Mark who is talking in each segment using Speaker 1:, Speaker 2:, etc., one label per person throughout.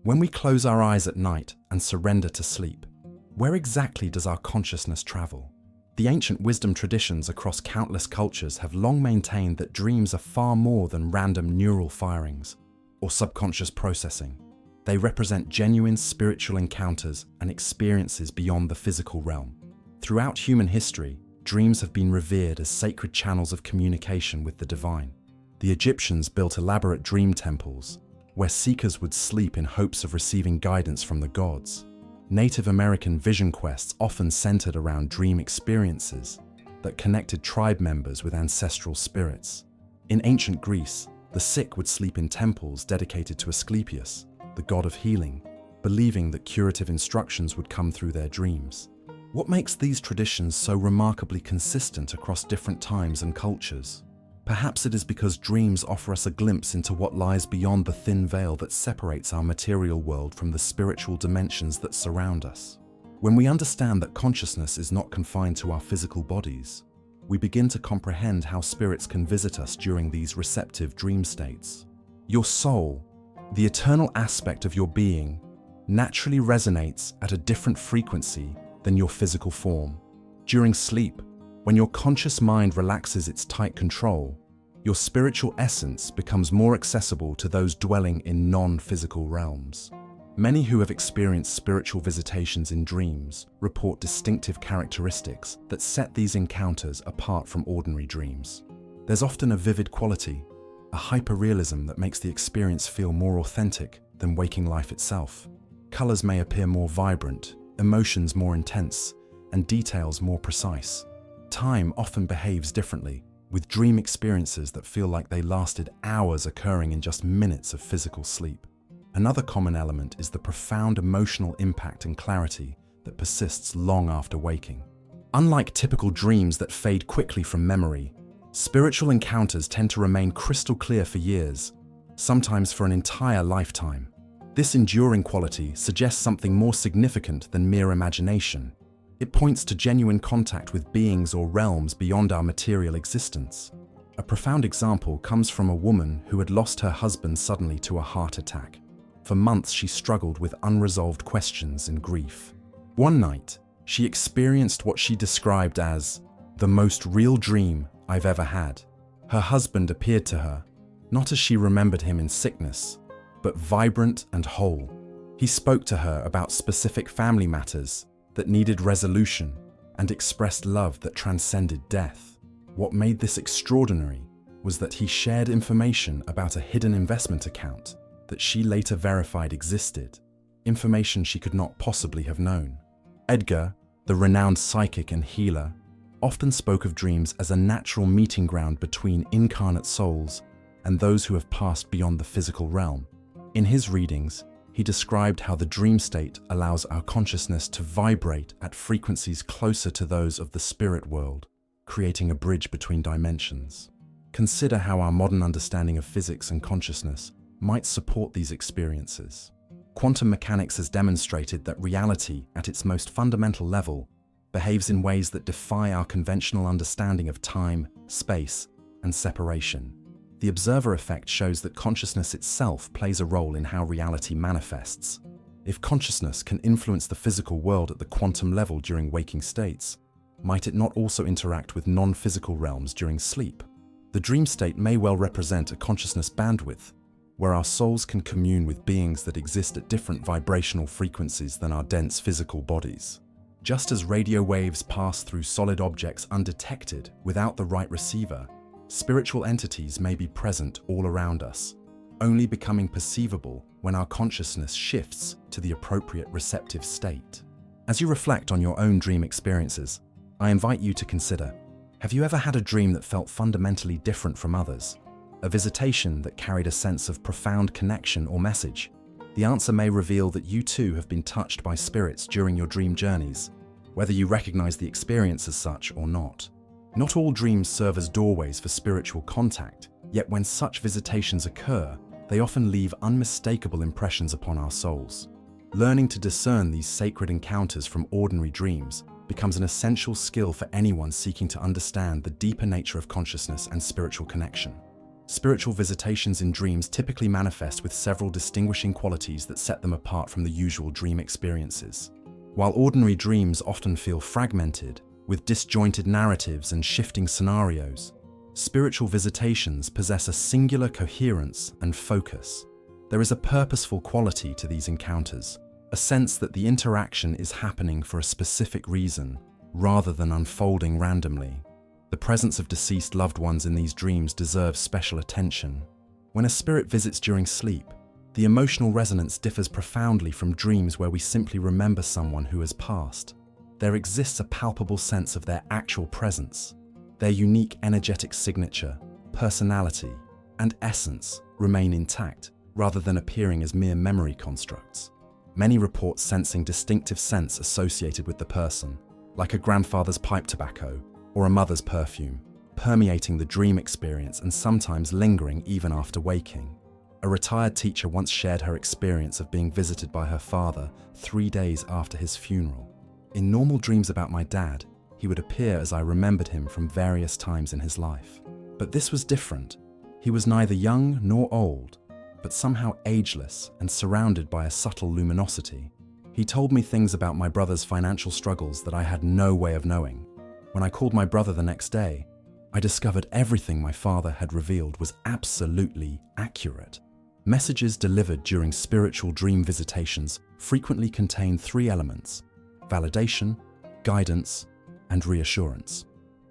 Speaker 1: When we close our eyes at night and surrender to sleep, where exactly does our consciousness travel? The ancient wisdom traditions across countless cultures have long maintained that dreams are far more than random neural firings or subconscious processing. They represent genuine spiritual encounters and experiences beyond the physical realm. Throughout human history, dreams have been revered as sacred channels of communication with the divine. The Egyptians built elaborate dream temples, where seekers would sleep in hopes of receiving guidance from the gods. Native American vision quests often centered around dream experiences that connected tribe members with ancestral spirits. In ancient Greece, the sick would sleep in temples dedicated to Asclepius, the god of healing, believing that curative instructions would come through their dreams. What makes these traditions so remarkably consistent across different times and cultures? Perhaps it is because dreams offer us a glimpse into what lies beyond the thin veil that separates our material world from the spiritual dimensions that surround us. When we understand that consciousness is not confined to our physical bodies, we begin to comprehend how spirits can visit us during these receptive dream states. Your soul, the eternal aspect of your being, naturally resonates at a different frequency than your physical form. During sleep, when your conscious mind relaxes its tight control, your spiritual essence becomes more accessible to those dwelling in non-physical realms. Many who have experienced spiritual visitations in dreams report distinctive characteristics that set these encounters apart from ordinary dreams. There's often a vivid quality, a hyperrealism that makes the experience feel more authentic than waking life itself. Colors may appear more vibrant, emotions more intense, and details more precise. Time often behaves differently, with dream experiences that feel like they lasted hours occurring in just minutes of physical sleep. Another common element is the profound emotional impact and clarity that persists long after waking. Unlike typical dreams that fade quickly from memory, spiritual encounters tend to remain crystal clear for years, sometimes for an entire lifetime. This enduring quality suggests something more significant than mere imagination. It points to genuine contact with beings or realms beyond our material existence. A profound example comes from a woman who had lost her husband suddenly to a heart attack. For months, she struggled with unresolved questions and grief. One night, she experienced what she described as the most real dream I've ever had. Her husband appeared to her, not as she remembered him in sickness, but vibrant and whole. He spoke to her about specific family matters that needed resolution and expressed love that transcended death. What made this extraordinary was that he shared information about a hidden investment account that she later verified existed, information she could not possibly have known. Edgar, the renowned psychic and healer, often spoke of dreams as a natural meeting ground between incarnate souls and those who have passed beyond the physical realm. In his readings, he described how the dream state allows our consciousness to vibrate at frequencies closer to those of the spirit world, creating a bridge between dimensions. Consider how our modern understanding of physics and consciousness might support these experiences. Quantum mechanics has demonstrated that reality, at its most fundamental level, behaves in ways that defy our conventional understanding of time, space, and separation. The observer effect shows that consciousness itself plays a role in how reality manifests. If consciousness can influence the physical world at the quantum level during waking states, might it not also interact with non-physical realms during sleep? The dream state may well represent a consciousness bandwidth, where our souls can commune with beings that exist at different vibrational frequencies than our dense physical bodies. Just as radio waves pass through solid objects undetected without the right receiver, spiritual entities may be present all around us, only becoming perceivable when our consciousness shifts to the appropriate receptive state. As you reflect on your own dream experiences, I invite you to consider, have you ever had a dream that felt fundamentally different from others? A visitation that carried a sense of profound connection or message? The answer may reveal that you too have been touched by spirits during your dream journeys, whether you recognize the experience as such or not. Not all dreams serve as doorways for spiritual contact, yet when such visitations occur, they often leave unmistakable impressions upon our souls. Learning to discern these sacred encounters from ordinary dreams becomes an essential skill for anyone seeking to understand the deeper nature of consciousness and spiritual connection. Spiritual visitations in dreams typically manifest with several distinguishing qualities that set them apart from the usual dream experiences. While ordinary dreams often feel fragmented, with disjointed narratives and shifting scenarios, spiritual visitations possess a singular coherence and focus. There is a purposeful quality to these encounters, a sense that the interaction is happening for a specific reason, rather than unfolding randomly. The presence of deceased loved ones in these dreams deserves special attention. When a spirit visits during sleep, the emotional resonance differs profoundly from dreams where we simply remember someone who has passed. There exists a palpable sense of their actual presence. Their unique energetic signature, personality, and essence remain intact, rather than appearing as mere memory constructs. Many report sensing distinctive scents associated with the person, like a grandfather's pipe tobacco or a mother's perfume, permeating the dream experience and sometimes lingering even after waking. A retired teacher once shared her experience of being visited by her father 3 days after his funeral. In normal dreams about my dad, he would appear as I remembered him from various times in his life. But this was different. He was neither young nor old, but somehow ageless and surrounded by a subtle luminosity. He told me things about my brother's financial struggles that I had no way of knowing. When I called my brother the next day, I discovered everything my father had revealed was absolutely accurate. Messages delivered during spiritual dream visitations frequently contain 3 elements: validation, guidance, and reassurance.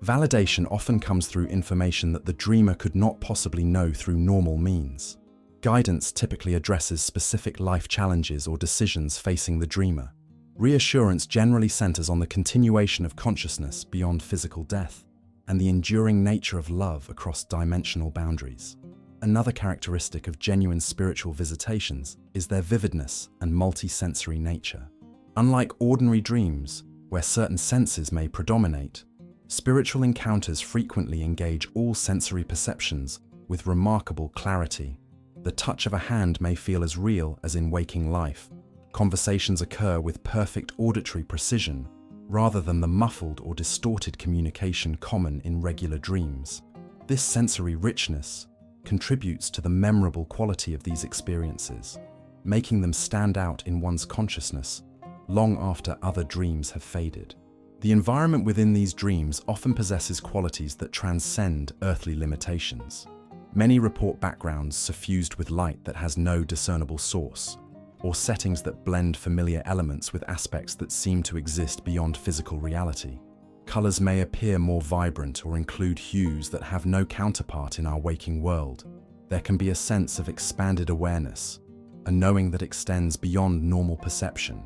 Speaker 1: Validation often comes through information that the dreamer could not possibly know through normal means. Guidance typically addresses specific life challenges or decisions facing the dreamer. Reassurance generally centers on the continuation of consciousness beyond physical death and the enduring nature of love across dimensional boundaries. Another characteristic of genuine spiritual visitations is their vividness and multi-sensory nature. Unlike ordinary dreams, where certain senses may predominate, spiritual encounters frequently engage all sensory perceptions with remarkable clarity. The touch of a hand may feel as real as in waking life. Conversations occur with perfect auditory precision, rather than the muffled or distorted communication common in regular dreams. This sensory richness contributes to the memorable quality of these experiences, making them stand out in one's consciousness long after other dreams have faded. The environment within these dreams often possesses qualities that transcend earthly limitations. Many report backgrounds suffused with light that has no discernible source, or settings that blend familiar elements with aspects that seem to exist beyond physical reality. Colors may appear more vibrant or include hues that have no counterpart in our waking world. There can be a sense of expanded awareness, a knowing that extends beyond normal perception.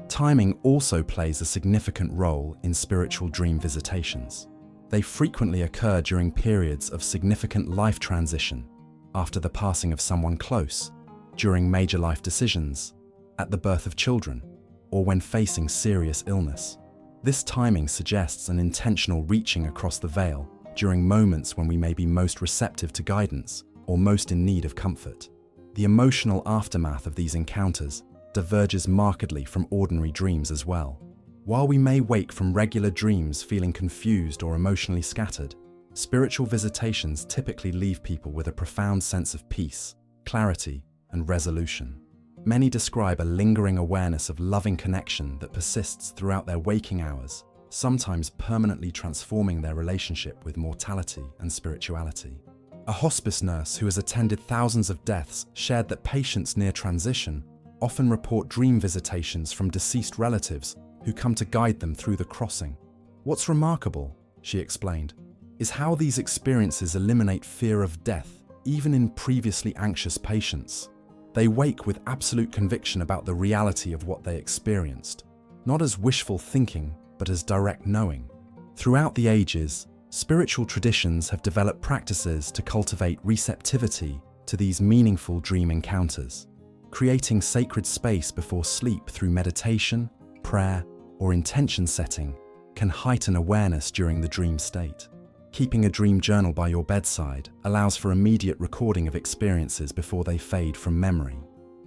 Speaker 1: Timing also plays a significant role in spiritual dream visitations. They frequently occur during periods of significant life transition, after the passing of someone close, during major life decisions, at the birth of children, or when facing serious illness. This timing suggests an intentional reaching across the veil during moments when we may be most receptive to guidance or most in need of comfort. The emotional aftermath of these encounters diverges markedly from ordinary dreams as well. While we may wake from regular dreams feeling confused or emotionally scattered, spiritual visitations typically leave people with a profound sense of peace, clarity, and resolution. Many describe a lingering awareness of loving connection that persists throughout their waking hours, sometimes permanently transforming their relationship with mortality and spirituality. A hospice nurse who has attended thousands of deaths shared that patients near transition often report dream visitations from deceased relatives who come to guide them through the crossing. What's remarkable, she explained, is how these experiences eliminate fear of death, even in previously anxious patients. They wake with absolute conviction about the reality of what they experienced, not as wishful thinking, but as direct knowing. Throughout the ages, spiritual traditions have developed practices to cultivate receptivity to these meaningful dream encounters. Creating sacred space before sleep through meditation, prayer, or intention setting can heighten awareness during the dream state. Keeping a dream journal by your bedside allows for immediate recording of experiences before they fade from memory.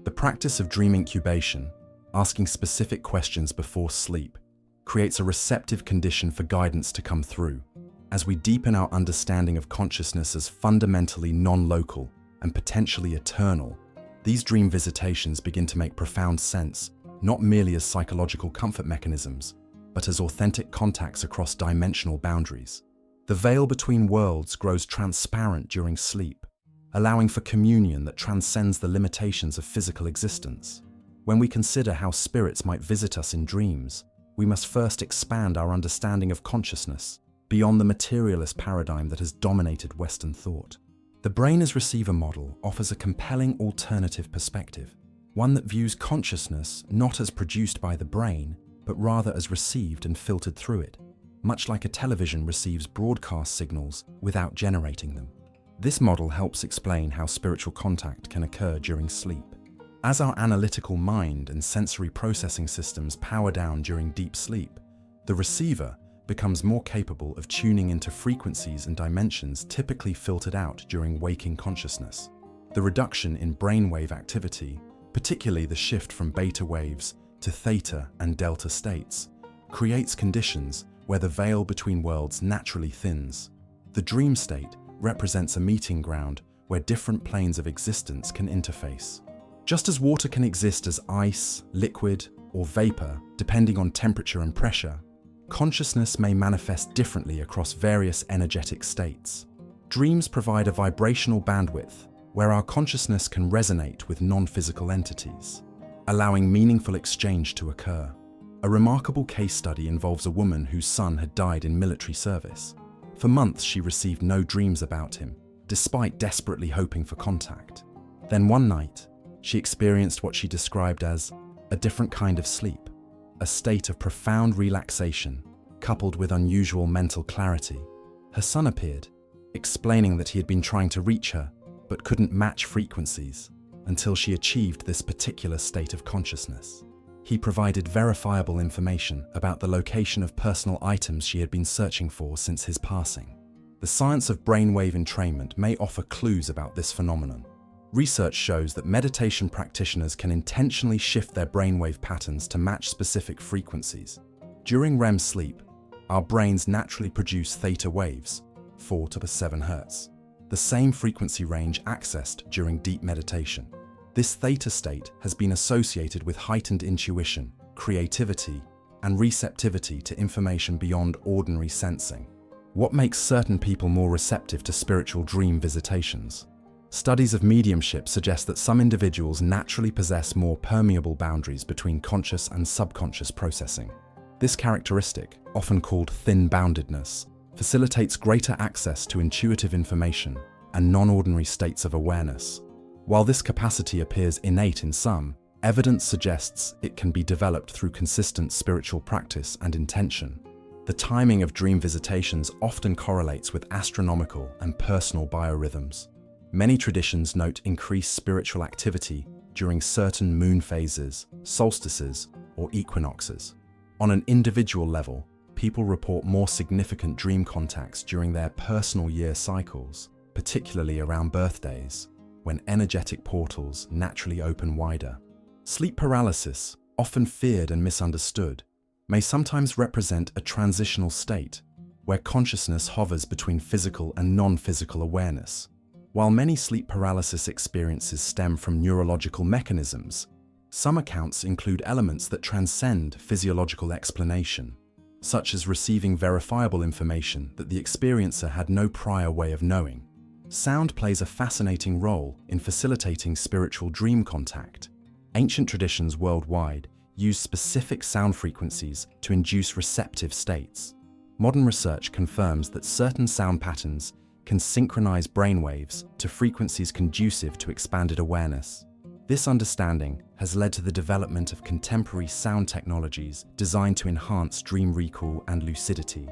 Speaker 1: The practice of dream incubation, asking specific questions before sleep, creates a receptive condition for guidance to come through. As we deepen our understanding of consciousness as fundamentally non-local and potentially eternal, these dream visitations begin to make profound sense, not merely as psychological comfort mechanisms, but as authentic contacts across dimensional boundaries. The veil between worlds grows transparent during sleep, allowing for communion that transcends the limitations of physical existence. When we consider how spirits might visit us in dreams, we must first expand our understanding of consciousness beyond the materialist paradigm that has dominated Western thought. The brain as receiver model offers a compelling alternative perspective, one that views consciousness not as produced by the brain, but rather as received and filtered through it, much like a television receives broadcast signals without generating them. This model helps explain how spiritual contact can occur during sleep. As our analytical mind and sensory processing systems power down during deep sleep, the receiver becomes more capable of tuning into frequencies and dimensions typically filtered out during waking consciousness. The reduction in brainwave activity, particularly the shift from beta waves to theta and delta states, creates conditions where the veil between worlds naturally thins. The dream state represents a meeting ground where different planes of existence can interface. Just as water can exist as ice, liquid, or vapor, depending on temperature and pressure, consciousness may manifest differently across various energetic states. Dreams provide a vibrational bandwidth where our consciousness can resonate with non-physical entities, allowing meaningful exchange to occur. A remarkable case study involves a woman whose son had died in military service. For months, she received no dreams about him, despite desperately hoping for contact. Then one night, she experienced what she described as a different kind of sleep, a state of profound relaxation coupled with unusual mental clarity. Her son appeared, explaining that he had been trying to reach her but couldn't match frequencies until she achieved this particular state of consciousness. He provided verifiable information about the location of personal items she had been searching for since his passing. The science of brainwave entrainment may offer clues about this phenomenon. Research shows that meditation practitioners can intentionally shift their brainwave patterns to match specific frequencies. During REM sleep, our brains naturally produce theta waves, 4 to 7 Hz, the same frequency range accessed during deep meditation. This theta state has been associated with heightened intuition, creativity, and receptivity to information beyond ordinary sensing. What makes certain people more receptive to spiritual dream visitations? Studies of mediumship suggest that some individuals naturally possess more permeable boundaries between conscious and subconscious processing. This characteristic, often called thin-boundedness, facilitates greater access to intuitive information and non-ordinary states of awareness. While this capacity appears innate in some, evidence suggests it can be developed through consistent spiritual practice and intention. The timing of dream visitations often correlates with astronomical and personal biorhythms. Many traditions note increased spiritual activity during certain moon phases, solstices, or equinoxes. On an individual level, people report more significant dream contacts during their personal year cycles, particularly around birthdays, when energetic portals naturally open wider. Sleep paralysis, often feared and misunderstood, may sometimes represent a transitional state where consciousness hovers between physical and non-physical awareness. While many sleep paralysis experiences stem from neurological mechanisms, some accounts include elements that transcend physiological explanation, such as receiving verifiable information that the experiencer had no prior way of knowing. Sound plays a fascinating role in facilitating spiritual dream contact. Ancient traditions worldwide use specific sound frequencies to induce receptive states. Modern research confirms that certain sound patterns can synchronize brainwaves to frequencies conducive to expanded awareness. This understanding has led to the development of contemporary sound technologies designed to enhance dream recall and lucidity,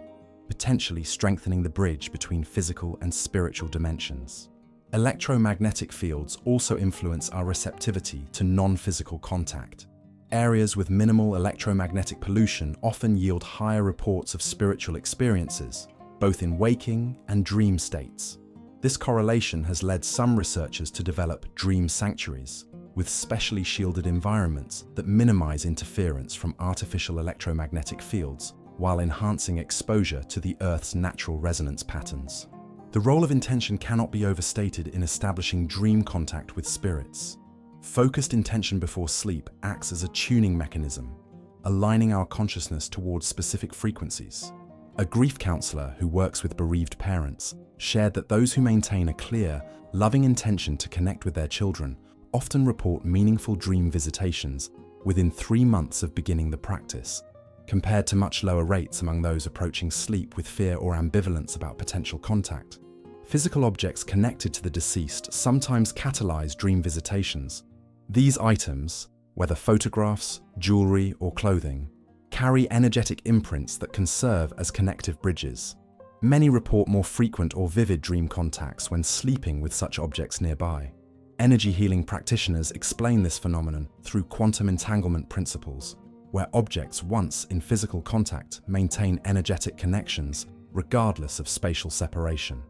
Speaker 1: potentially strengthening the bridge between physical and spiritual dimensions. Electromagnetic fields also influence our receptivity to non-physical contact. Areas with minimal electromagnetic pollution often yield higher reports of spiritual experiences, both in waking and dream states. This correlation has led some researchers to develop dream sanctuaries, with specially shielded environments that minimize interference from artificial electromagnetic fields while enhancing exposure to the Earth's natural resonance patterns. The role of intention cannot be overstated in establishing dream contact with spirits. Focused intention before sleep acts as a tuning mechanism, aligning our consciousness towards specific frequencies. A grief counselor who works with bereaved parents shared that those who maintain a clear, loving intention to connect with their children often report meaningful dream visitations within 3 months of beginning the practice, compared to much lower rates among those approaching sleep with fear or ambivalence about potential contact. Physical objects connected to the deceased sometimes catalyze dream visitations. These items, whether photographs, jewelry, or clothing, carry energetic imprints that can serve as connective bridges. Many report more frequent or vivid dream contacts when sleeping with such objects nearby. Energy healing practitioners explain this phenomenon through quantum entanglement principles, where objects once in physical contact maintain energetic connections regardless of spatial separation.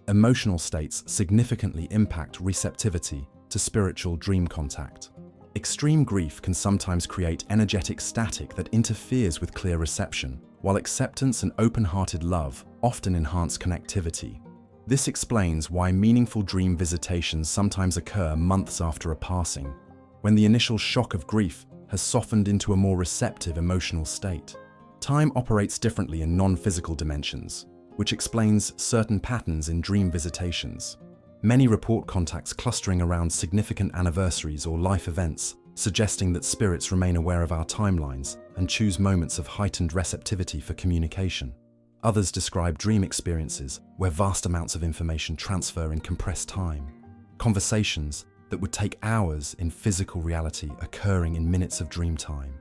Speaker 1: Emotional states significantly impact receptivity to spiritual dream contact. Extreme grief can sometimes create energetic static that interferes with clear reception, while acceptance and open-hearted love often enhance connectivity. This explains why meaningful dream visitations sometimes occur months after a passing, when the initial shock of grief has softened into a more receptive emotional state. Time operates differently in non-physical dimensions, which explains certain patterns in dream visitations. Many report contacts clustering around significant anniversaries or life events, suggesting that spirits remain aware of our timelines and choose moments of heightened receptivity for communication. Others describe dream experiences where vast amounts of information transfer in compressed time. Conversations that would take hours in physical reality occurring in minutes of dream time.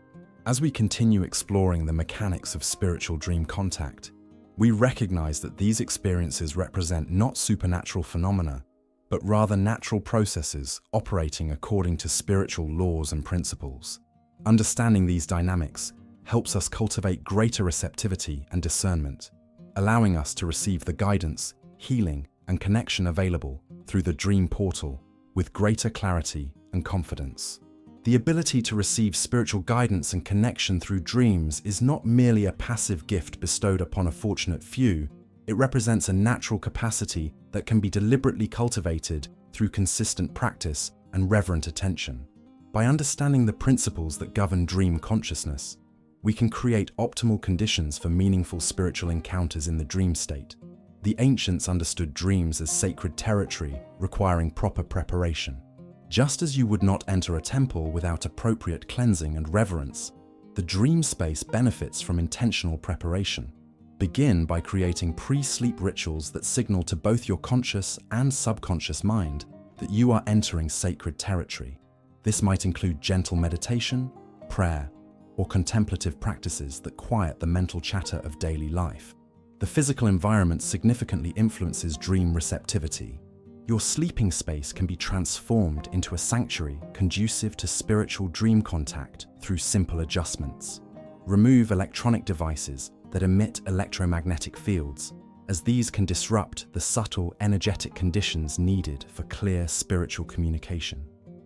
Speaker 1: As we continue exploring the mechanics of spiritual dream contact, we recognize that these experiences represent not supernatural phenomena, but rather natural processes operating according to spiritual laws and principles. Understanding these dynamics helps us cultivate greater receptivity and discernment, allowing us to receive the guidance, healing, and connection available through the dream portal with greater clarity and confidence. The ability to receive spiritual guidance and connection through dreams is not merely a passive gift bestowed upon a fortunate few. It represents a natural capacity that can be deliberately cultivated through consistent practice and reverent attention. By understanding the principles that govern dream consciousness, we can create optimal conditions for meaningful spiritual encounters in the dream state. The ancients understood dreams as sacred territory requiring proper preparation. Just as you would not enter a temple without appropriate cleansing and reverence, the dream space benefits from intentional preparation. Begin by creating pre-sleep rituals that signal to both your conscious and subconscious mind that you are entering sacred territory. This might include gentle meditation, prayer, or contemplative practices that quiet the mental chatter of daily life. The physical environment significantly influences dream receptivity. Your sleeping space can be transformed into a sanctuary conducive to spiritual dream contact through simple adjustments. Remove electronic devices that emit electromagnetic fields, as these can disrupt the subtle energetic conditions needed for clear spiritual communication.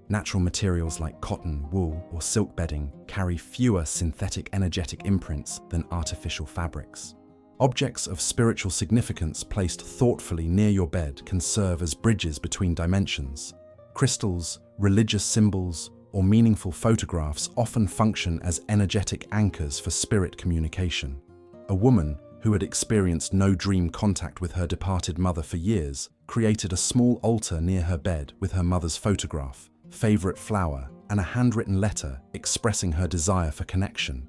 Speaker 1: Natural materials like cotton, wool, or silk bedding carry fewer synthetic energetic imprints than artificial fabrics. Objects of spiritual significance placed thoughtfully near your bed can serve as bridges between dimensions. Crystals, religious symbols, or meaningful photographs often function as energetic anchors for spirit communication. A woman who had experienced no dream contact with her departed mother for years created a small altar near her bed with her mother's photograph, favorite flower, and a handwritten letter expressing her desire for connection.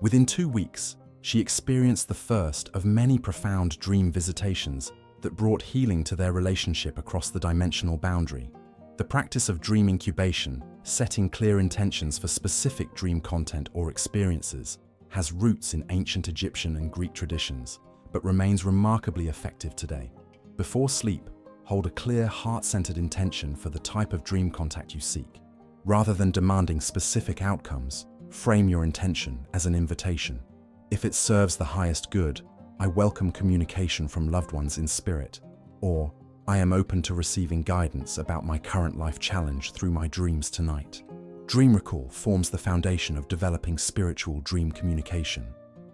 Speaker 1: Within 2 weeks, she experienced the first of many profound dream visitations that brought healing to their relationship across the dimensional boundary. The practice of dream incubation, setting clear intentions for specific dream content or experiences, has roots in ancient Egyptian and Greek traditions, but remains remarkably effective today. Before sleep, hold a clear, heart-centered intention for the type of dream contact you seek. Rather than demanding specific outcomes, frame your intention as an invitation. If it serves the highest good, I welcome communication from loved ones in spirit, or I am open to receiving guidance about my current life challenge through my dreams tonight. Dream recall forms the foundation of developing spiritual dream communication.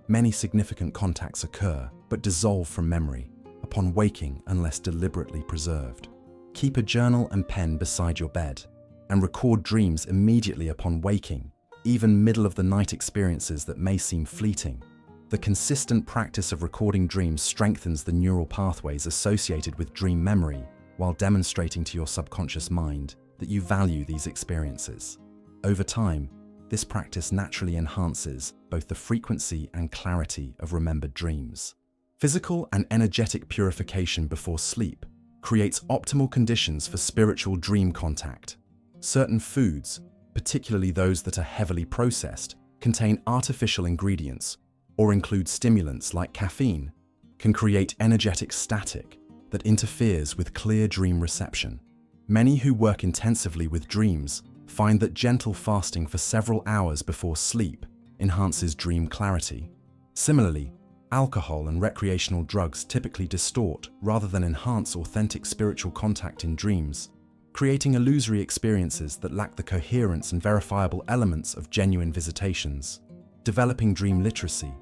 Speaker 1: Many significant contacts occur, but dissolve from memory upon waking unless deliberately preserved. Keep a journal and pen beside your bed and record dreams immediately upon waking, even middle-of-the-night experiences that may seem fleeting. The consistent practice of recording dreams strengthens the neural pathways associated with dream memory while demonstrating to your subconscious mind that you value these experiences. Over time, this practice naturally enhances both the frequency and clarity of remembered dreams. Physical and energetic purification before sleep creates optimal conditions for spiritual dream contact. Certain foods, particularly those that are heavily processed, contain artificial ingredients or include stimulants like caffeine, can create energetic static that interferes with clear dream reception. Many who work intensively with dreams find that gentle fasting for several hours before sleep enhances dream clarity. Similarly, alcohol and recreational drugs typically distort rather than enhance authentic spiritual contact in dreams, creating illusory experiences that lack the coherence and verifiable elements of genuine visitations. Developing dream literacy,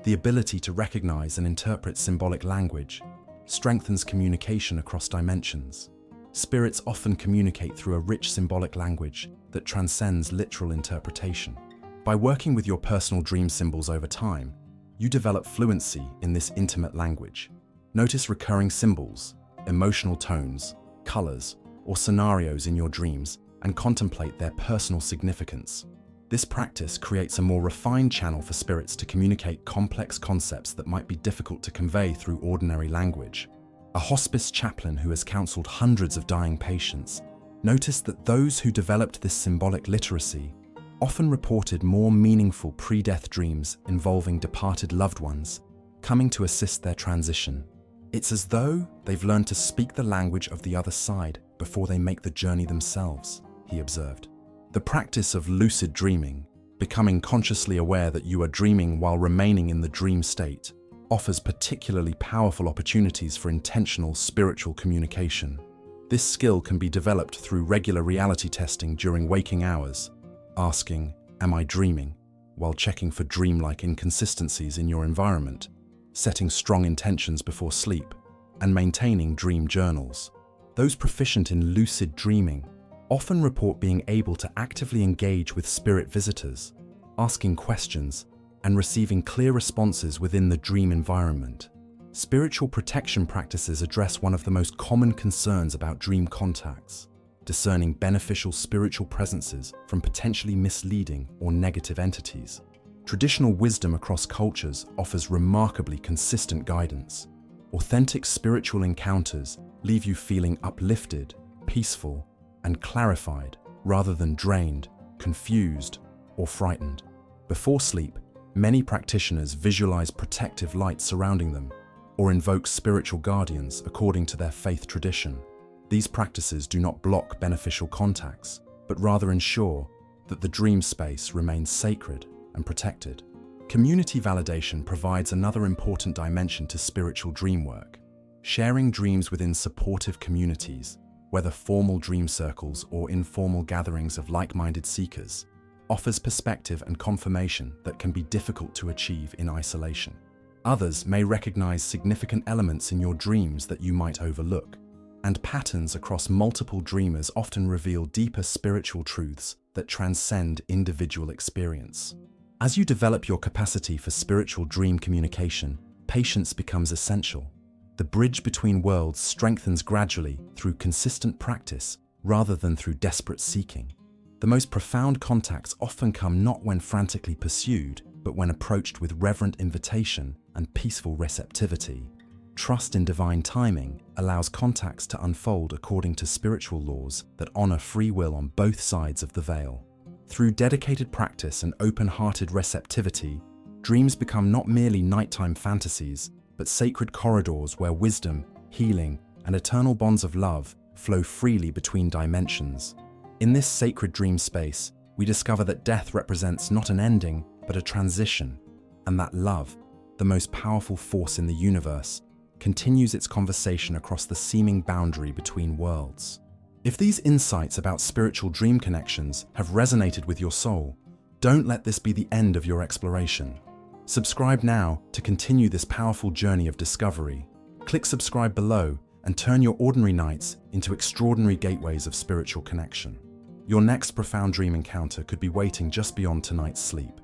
Speaker 1: the ability to recognize and interpret symbolic language, strengthens communication across dimensions. Spirits often communicate through a rich symbolic language that transcends literal interpretation. By working with your personal dream symbols over time, you develop fluency in this intimate language. Notice recurring symbols, emotional tones, colors, or scenarios in your dreams and contemplate their personal significance. This practice creates a more refined channel for spirits to communicate complex concepts that might be difficult to convey through ordinary language. A hospice chaplain who has counseled hundreds of dying patients noticed that those who developed this symbolic literacy often reported more meaningful pre-death dreams involving departed loved ones, coming to assist their transition. It's as though they've learned to speak the language of the other side before they make the journey themselves, he observed. The practice of lucid dreaming, becoming consciously aware that you are dreaming while remaining in the dream state, offers particularly powerful opportunities for intentional spiritual communication. This skill can be developed through regular reality testing during waking hours, asking, "Am I dreaming?" while checking for dreamlike inconsistencies in your environment, setting strong intentions before sleep, and maintaining dream journals. Those proficient in lucid dreaming often report being able to actively engage with spirit visitors, asking questions, and receiving clear responses within the dream environment. Spiritual protection practices address one of the most common concerns about dream contacts, discerning beneficial spiritual presences from potentially misleading or negative entities. Traditional wisdom across cultures offers remarkably consistent guidance. Authentic spiritual encounters leave you feeling uplifted, peaceful, and clarified rather than drained, confused, or frightened. Before sleep, many practitioners visualize protective light surrounding them or invoke spiritual guardians according to their faith tradition. These practices do not block beneficial contacts, but rather ensure that the dream space remains sacred and protected. Community validation provides another important dimension to spiritual dream work. Sharing dreams within supportive communities, whether formal dream circles or informal gatherings of like-minded seekers, offers perspective and confirmation that can be difficult to achieve in isolation. Others may recognize significant elements in your dreams that you might overlook, and patterns across multiple dreamers often reveal deeper spiritual truths that transcend individual experience. As you develop your capacity for spiritual dream communication, patience becomes essential. The bridge between worlds strengthens gradually through consistent practice rather than through desperate seeking. The most profound contacts often come not when frantically pursued, but when approached with reverent invitation and peaceful receptivity. Trust in divine timing allows contacts to unfold according to spiritual laws that honor free will on both sides of the veil. Through dedicated practice and open-hearted receptivity, dreams become not merely nighttime fantasies, but sacred corridors where wisdom, healing, and eternal bonds of love flow freely between dimensions. In this sacred dream space, we discover that death represents not an ending, but a transition, and that love, the most powerful force in the universe, continues its conversation across the seeming boundary between worlds. If these insights about spiritual dream connections have resonated with your soul, don't let this be the end of your exploration. Subscribe now to continue this powerful journey of discovery. Click subscribe below and turn your ordinary nights into extraordinary gateways of spiritual connection. Your next profound dream encounter could be waiting just beyond tonight's sleep.